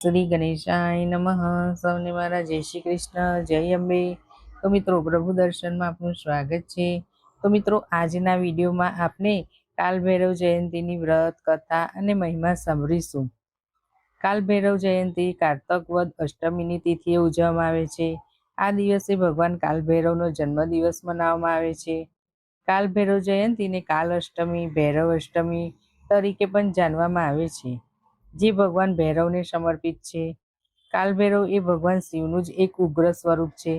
શ્રી ગણેશાય નમઃ. સૌને મારા જય શ્રી કૃષ્ણ, જય અંબે. તો મિત્રો, પ્રભુ દર્શનમાં આપનું સ્વાગત છે. તો મિત્રો, આજના વિડીયોમાં આપણે કાલભૈરવ જયંતીની વ્રત કથા અને મહિમા સાંભળીશું. કાલભૈરવ જયંતી કારતક વદ અષ્ટમીની તિથિએ ઉજવવામાં આવે છે. આ દિવસે ભગવાન કાલભૈરવનો જન્મદિવસ મનાવવામાં આવે છે. કાલભૈરવ જયંતીને કાલ અષ્ટમી, ભૈરવ અષ્ટમી તરીકે પણ જાણવામાં આવે છે, જે ભગવાન ભૈરવને સમર્પિત છે. કાલભૈરવ એ ભગવાન શિવનું જ એક ઉગ્ર સ્વરૂપ છે,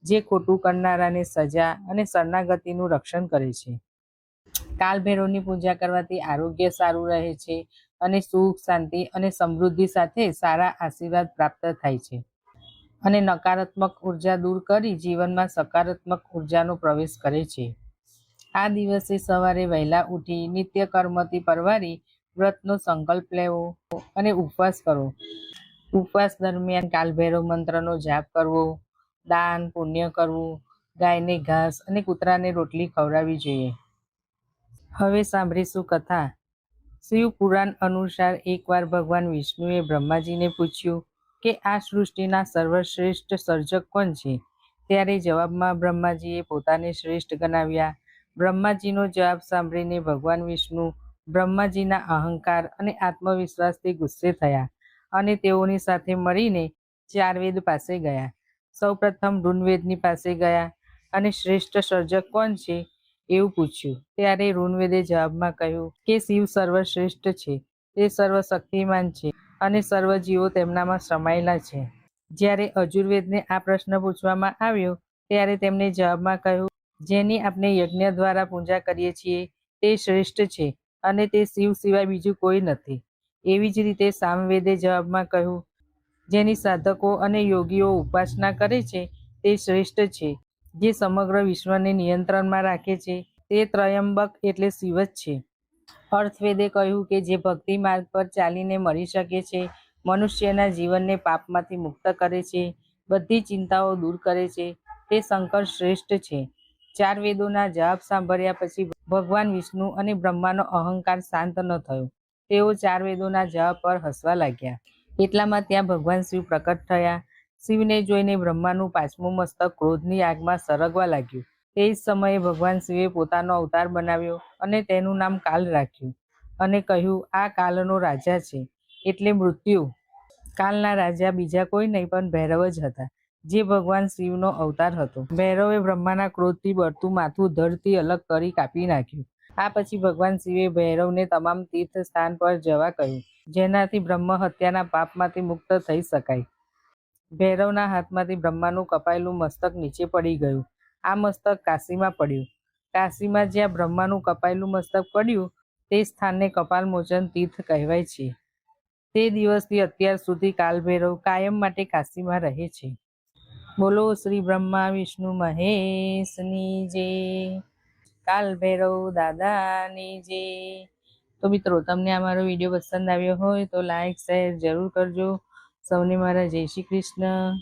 જે ખોટું કરનારાને સજા અને શરણાગતિનું રક્ષણ કરે છે. કાલભૈરવની પૂજા કરવાથી આરોગ્ય સારું રહે છે અને સુખ, શાંતિ અને સમૃદ્ધિ સાથે સારા આશીર્વાદ પ્રાપ્ત થાય છે. અને નકારાત્મક ઉર્જા દૂર કરી જીવનમાં સકારાત્મક ઉર્જાનો પ્રવેશ કરે છે. આ દિવસે સવારે વહેલા ઉઠી નિત્ય કર્મથી પરવારી વ્રતનો સંકલ્પ લેવો અને ઉપવાસ કરવો. ઉપવાસ દરમિયાન કાલભૈરવ મંત્રનો જાપ કરવો, દાન પુણ્ય કરવું, ગાયને ઘાસ અને કૂતરાને રોટલી ખવડાવવી જોઈએ. હવે સાંભળીશું કથા. શિવ પુરાણ અનુસાર એકવાર ભગવાન વિષ્ણુએ બ્રહ્માજીને પૂછ્યું કે આ સૃષ્ટિના સર્વશ્રેષ્ઠ સર્જક કોણ છે? ત્યારે જવાબમાં બ્રહ્માજીએ પોતાને શ્રેષ્ઠ ગણાવ્યા. બ્રહ્માજીનો જવાબ સાંભળીને ભગવાન વિષ્ણુ બ્રહ્માજીના અહંકાર અને આત્મવિશ્વાસથી ગુસ્સે થયા અને તેઓની સાથે મળીને ચારવેદ પાસે ગયા. સૌપ્રથમ ઋગ્વેદની પાસે ગયા અને શ્રેષ્ઠ સર્જક કોણ છે એવું પૂછ્યું. ત્યારે ઋગ્વેદે જવાબમાં કહ્યું કે શિવ સર્વશ્રેષ્ઠ છે, તે સર્વશક્તિમાન છે અને સર્વ જીવો તેમનામાં સમાયેલા છે. જ્યારે અજુર્વેદને આ પ્રશ્ન પૂછવામાં આવ્યો ત્યારે તેમણે જવાબમાં કહ્યું, જેની આપણે યજ્ઞ દ્વારા પૂજા કરીએ છીએ તે શ્રેષ્ઠ છે અને તે શિવ સિવાય બીજું કોઈ નથી. એવી જ રીતે સામવેદે જવાબમાં કહ્યું, જેની સાધકો અને યોગીઓ ઉપાસના કરે છે તે શ્રેષ્ઠ છે. જે સમગ્ર વિશ્વને નિયંત્રણમાં રાખે છે તે ત્રયંબક એટલે શિવ જ છે. અર્થવેદે કહ્યું કે જે ભક્તિ માર્ગ પર ચાલીને મળી શકે છે, મનુષ્યના જીવનને પાપમાંથી મુક્ત કરે છે, બધી ચિંતાઓ દૂર કરે છે, તે શંકર શ્રેષ્ઠ છે. ચાર વેદોના જવાબ સાંભળ્યા પછી ભગવાન વિષ્ણુ અને બ્રહ્માનો અહંકાર શાંત ન થયો. તેઓ ચાર વેદોના જવાબ પર હસવા લાગ્યા. એટલામાં ત્યાં ભગવાન શિવ પ્રકટ થયા. શિવને જોઈને બ્રહ્માનું પાંચમું મસ્તક ક્રોધની આગમાં સરગવા લાગ્યું. તે જ સમયે ભગવાન શિવે પોતાનો અવતાર બનાવ્યો અને તેનું નામ કાલ રાખ્યું અને કહ્યું, આ કાલનો રાજા છે એટલે મૃત્યુ. કાલના રાજા બીજા કોઈ નહીં પણ ભૈરવ જ હતા, જે ભગવાન શિવનો અવતાર હતો. ભૈરવે બ્રહ્માના ક્રોધથી બળતું માથું ધડથી અલગ કરી કાપી નાખ્યું. આ પછી ભગવાન શિવે ભૈરવને તમામ તીર્થ સ્થાન પર જવા કહ્યું, જેનાથી બ્રહ્મ હત્યાના પાપમાંથી મુક્ત થઈ શકાય. ભૈરવના હાથમાંથી બ્રહ્માનું કપાયેલું મસ્તક નીચે પડી ગયું. આ મસ્તક કાશીમાં પડ્યું. કાશીમાં જ્યાં બ્રહ્માનું કપાયેલું મસ્તક પડ્યું તે સ્થાનને કપાલમોચન તીર્થ કહેવાય છે. તે દિવસથી અત્યાર સુધી કાલભૈરવ કાયમ માટે કાશીમાં રહે છે. બોલો શ્રી બ્રહ્મા વિષ્ણુ મહેશની જય. કાલભૈરવ દાદાની જય. તો મિત્રો, તમને અમારો વિડીયો પસંદ આવ્યો હોય તો લાઈક શેર જરૂર કરજો. સૌને મારા જય શ્રી કૃષ્ણ.